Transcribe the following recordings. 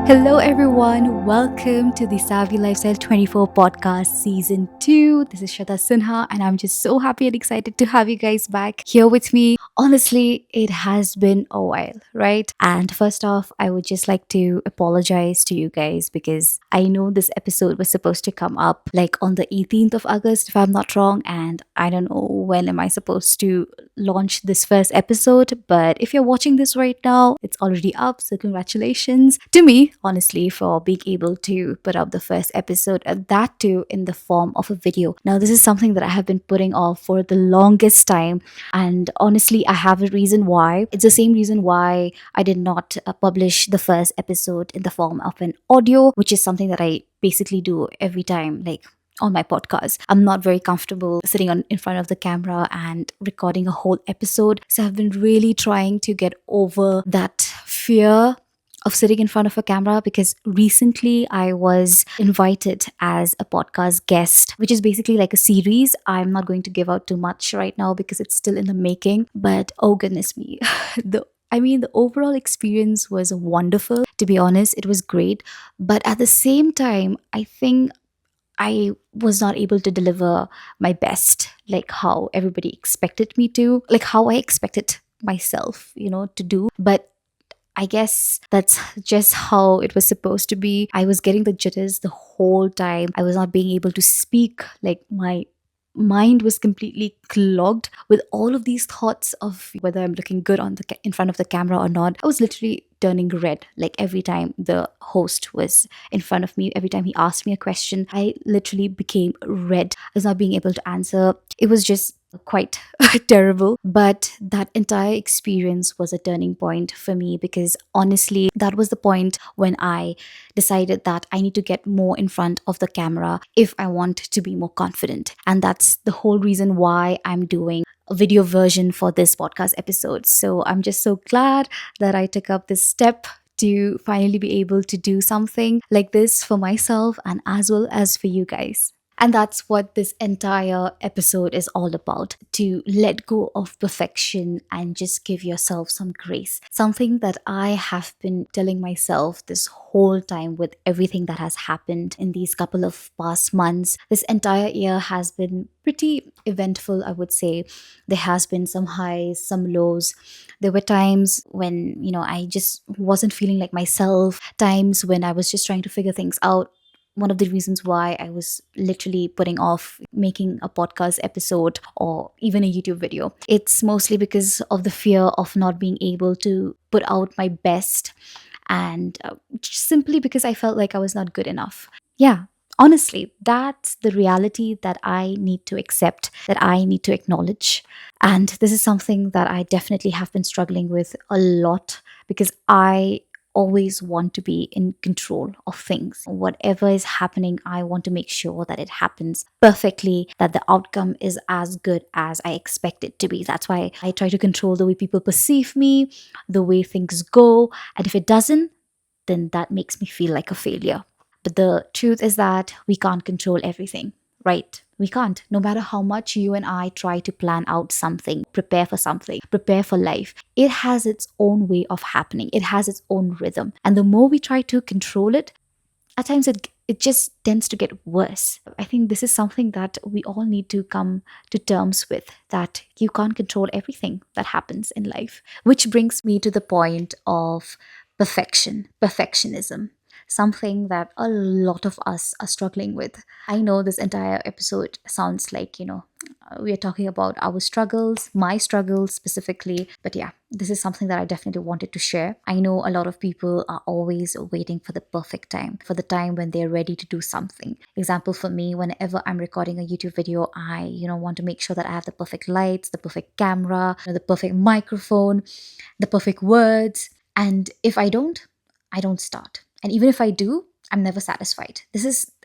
Hello, everyone. Welcome to the Savvy Lifestyle 24 podcast season 2. This is Shraddha Sinha, and I'm just so happy and excited to have you guys back here with me. Honestly, it has been a while, right? And first off, I would just like to apologize to you guys because I know this episode was supposed to come up like on the 18th of August, if I'm not wrong, and I don't know when am I supposed to launch this first episode. But if you're watching this right now, it's already up. So, congratulations to me, honestly, for being able to put up the first episode, and that too in the form of a video. Now, this is something that I have been putting off for the longest time. And honestly, I have a reason why. It's the same reason why I did not publish the first episode in the form of an audio, which is something that I basically do every time, like on my podcast. I'm not very comfortable sitting in front of the camera and recording a whole episode. So I've been really trying to get over that fear of sitting in front of a camera because recently I was invited as a podcast guest, which is basically like a series. I'm not going to give out too much right now because it's still in the making, but oh goodness me. The overall experience was wonderful. To be honest, it was great. But at the same time, I think I was not able to deliver my best, like how everybody expected me to, like how I expected myself, to do. But I guess that's just how it was supposed to be. I was getting the jitters the whole time. I was not being able to speak. Like my mind was completely clogged with all of these thoughts of whether I'm looking good in front of the camera or not. I was literally turning red like every time the host was in front of me. Every time he asked me a question, I literally became red. I was not being able to answer. It was just quite terrible. But that entire experience was a turning point for me because honestly, that was the point when I decided that I need to get more in front of the camera if I want to be more confident. And that's the whole reason why I'm doing a video version for this podcast episode. So I'm just so glad that I took up this step to finally be able to do something like this for myself and as well as for you guys. And that's what this entire episode is all about, to let go of perfection and just give yourself some grace. Something that I have been telling myself this whole time with everything that has happened in these couple of past months. This entire year has been pretty eventful, I would say. There has been some highs, some lows. There were times when, I just wasn't feeling like myself, times when I was just trying to figure things out. One of the reasons why I was literally putting off making a podcast episode or even a YouTube video. It's mostly because of the fear of not being able to put out my best, and just simply because I felt like I was not good enough. Yeah. Honestly, that's the reality that I need to accept, that I need to acknowledge. And this is something that I definitely have been struggling with a lot because I always want to be in control of things. Whatever is happening, I want to make sure that it happens perfectly, that the outcome is as good as I expect it to be. That's why I try to control the way people perceive me, the way things go. And if it doesn't, then that makes me feel like a failure. But the truth is that we can't control everything, right? We can't. No matter how much you and I try to plan out something, prepare for life, it has its own way of happening. It has its own rhythm. And the more we try to control it, at times it just tends to get worse. I think this is something that we all need to come to terms with, that you can't control everything that happens in life. Which brings me to the point of perfectionism, something that a lot of us are struggling with. I know this entire episode sounds like, we are talking about our struggles, my struggles specifically. But yeah, this is something that I definitely wanted to share. I know a lot of people are always waiting for the perfect time, for the time when they're ready to do something. Example for me, whenever I'm recording a YouTube video, I, want to make sure that I have the perfect lights, the perfect camera, the perfect microphone, the perfect words. And if I don't start. And even if I do, I'm never satisfied.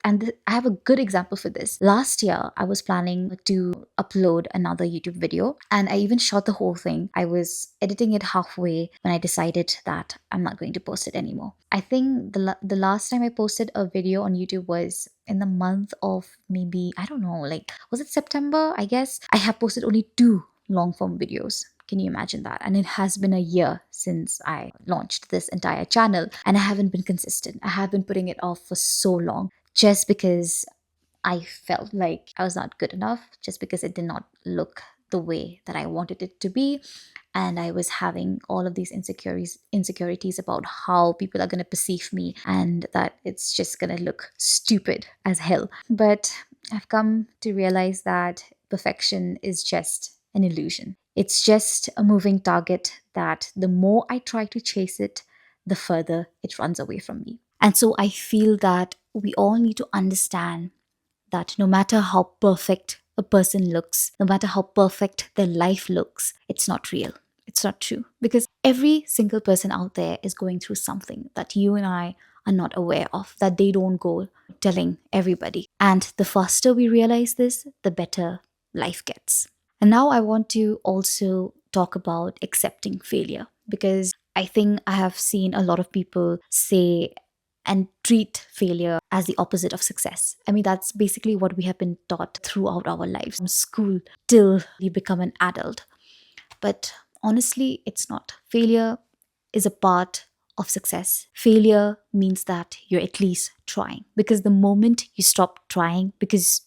I have a good example for this. Last year, I was planning to upload another YouTube video, and I even shot the whole thing. I was editing it halfway when I decided that I'm not going to post it anymore. I think the last time I posted a video on YouTube was in the month of, maybe, I don't know, like, was it September? I guess I have posted only two long form videos. Can you imagine that? And it has been a year since I launched this entire channel, and I haven't been consistent. I have been putting it off for so long just because I felt like I was not good enough, just because it did not look the way that I wanted it to be. And I was having all of these insecurities about how people are going to perceive me, and that it's just going to look stupid as hell. But I've come to realize that perfection is just an illusion. It's just a moving target that the more I try to chase it, the further it runs away from me. And so I feel that we all need to understand that no matter how perfect a person looks, no matter how perfect their life looks, it's not real. It's not true. Because every single person out there is going through something that you and I are not aware of, that they don't go telling everybody. And the faster we realize this, the better life gets. And now I want to also talk about accepting failure, because I think I have seen a lot of people say and treat failure as the opposite of success. I mean, that's basically what we have been taught throughout our lives, from school till we become an adult. But honestly, it's not. Failure is a part of success. Failure means that you're at least trying. Because the moment you stop trying, because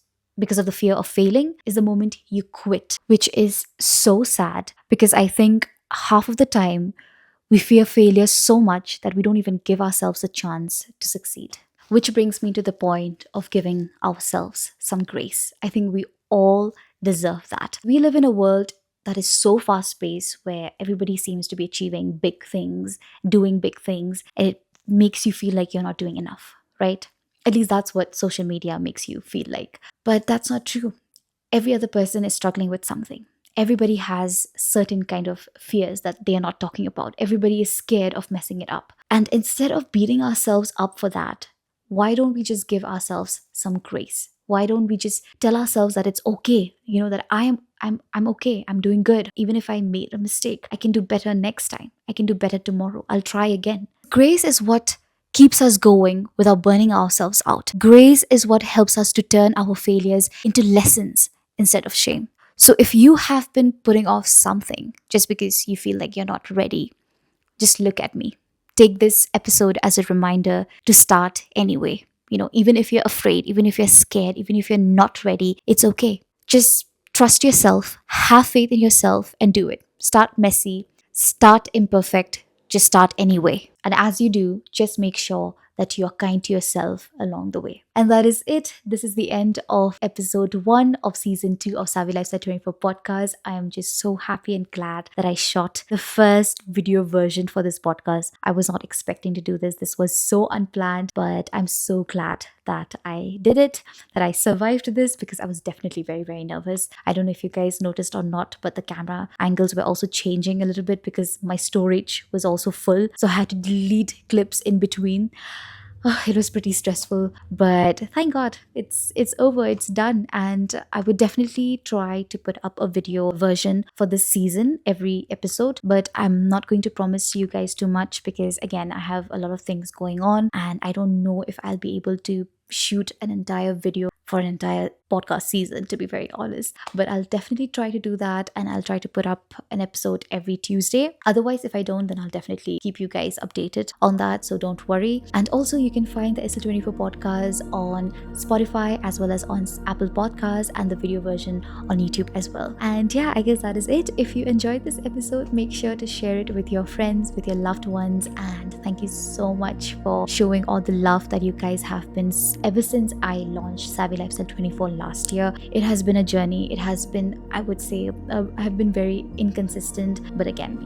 of the fear of failing, is the moment you quit, which is so sad, because I think half of the time we fear failure so much that we don't even give ourselves a chance to succeed. Which brings me to the point of giving ourselves some grace. I think we all deserve that. We live in a world that is so fast paced, where everybody seems to be achieving big things, doing big things, and it makes you feel like you're not doing enough, right? At least that's what social media makes you feel like. But that's not true. Every other person is struggling with something. Everybody has certain kind of fears that they are not talking about. Everybody is scared of messing it up. And instead of beating ourselves up for that, why don't we just give ourselves some grace? Why don't we just tell ourselves that it's okay, that I'm okay, I'm doing good. Even if I made a mistake, I can do better next time. I can do better tomorrow. I'll try again. Grace is what keeps us going without burning ourselves out. Grace is what helps us to turn our failures into lessons instead of shame. So if you have been putting off something just because you feel like you're not ready, just look at me. Take this episode as a reminder to start anyway. Even if you're afraid, even if you're scared, even if you're not ready, it's okay. Just trust yourself, have faith in yourself, and do it. Start messy, start imperfect, just start anyway. And as you do, just make sure that you're kind to yourself along the way. And that is it. This is the end of episode 1 of season 2 of Savvy Lifestyle 24 podcast. I am just so happy and glad that I shot the first video version for this podcast. I was not expecting to do this. This was so unplanned, but I'm so glad that I did it, that I survived this, because I was definitely very, very nervous. I don't know if you guys noticed or not, but the camera angles were also changing a little bit because my storage was also full. So I had to delete clips in between. It was pretty stressful, but thank God it's over, it's done. And I would definitely try to put up a video version for this season every episode, but I'm not going to promise you guys too much, because again, I have a lot of things going on and I don't know if I'll be able to shoot an entire video for an entire podcast season, to be very honest. But I'll definitely try to do that, and I'll try to put up an episode every Tuesday. Otherwise, if I don't, then I'll definitely keep you guys updated on that, so don't worry. And also, you can find the SL24 podcast on Spotify as well as on Apple Podcasts, and the video version on YouTube as well. And yeah, I guess that is it. If you enjoyed this episode, make sure to share it with your friends, with your loved ones. And thank you so much for showing all the love that you guys have been ever since I launched Savvy Lifestyle 24 last year. It has been a journey. It has been, I would say, I have been very inconsistent, but again,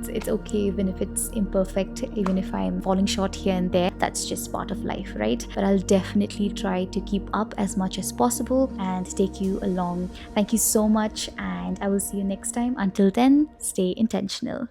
it's okay even if it's imperfect, even if I'm falling short here and there. That's just part of life, right? But I'll definitely try to keep up as much as possible and take you along. Thank you so much, and I will see you next time. Until then, stay intentional.